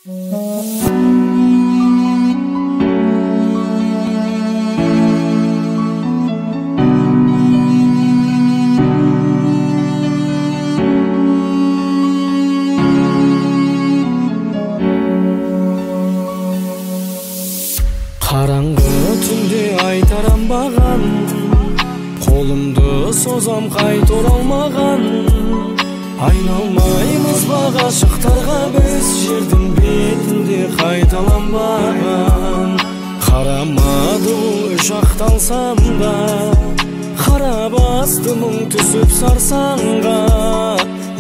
Караңгы түндө айтарамбаган, колумду созам кайта оралмаган. Айналмаймыз багашыктарга біз жердин бетинде кайталанбаган. Карамады үч акталсам да, кара бастым түсүп сарсаңга.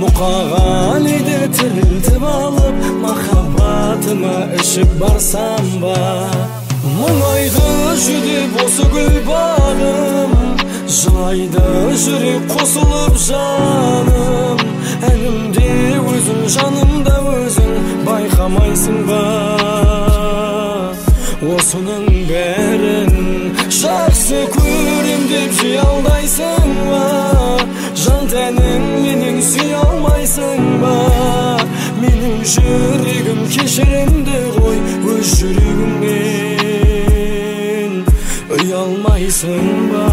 Мукагалиде тирилтип алып, махаббатыма ишип барсам ба. Мұңайды жүдіп осы гүл бағым, жылайды жүрек қосылып жаным. Әнімде өзің, жанымда өзің, байқамайсың ба? Осының бәрін жақсы көрем деп жей алдайсың ба? Жан тәнің менің сүй алмайсың ба? Менің жүрегім кешірімді қой, өз жүрегіңмен ұялмайсың ба?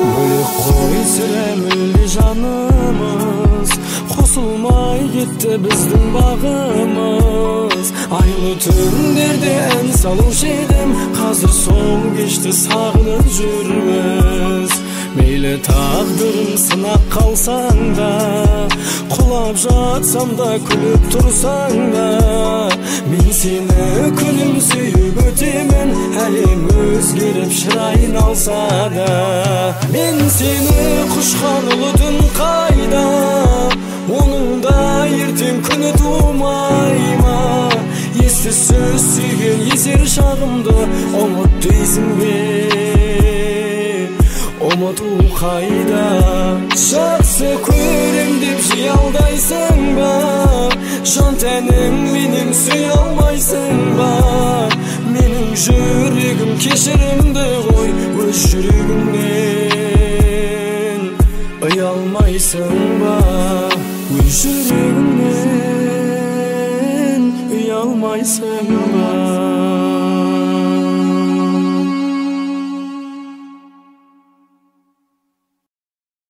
Бөлек қой сірә мүлде жанымыз, қосылмай кетті біздің бағымыз. Айлы түндерде ән салушы едім, қазір сол кешті сағынып жүрміз. Мейлі тағдырым сынақ қалсаң да, құлап жатсам да, күліп тұрсаң да, мен сені күлімсііп өтемін. Әлем өзгеріп шырайын алса да, мен сені құшқан ұлы түн қайда, оның да ертең күні тумай ма? Есті сөз сүйген есер шағымды ұмыт дейсің бе? Ұмыту қайда? Жақсы көрем деп жей алдайсың ба? Жан тәнің менің сүй алмайсың ба? Менің жүрегім кешірімді қой, өз жүрегіңнен ұялмайсың ба? Өз жүрегіңнен ұялмайсың ба?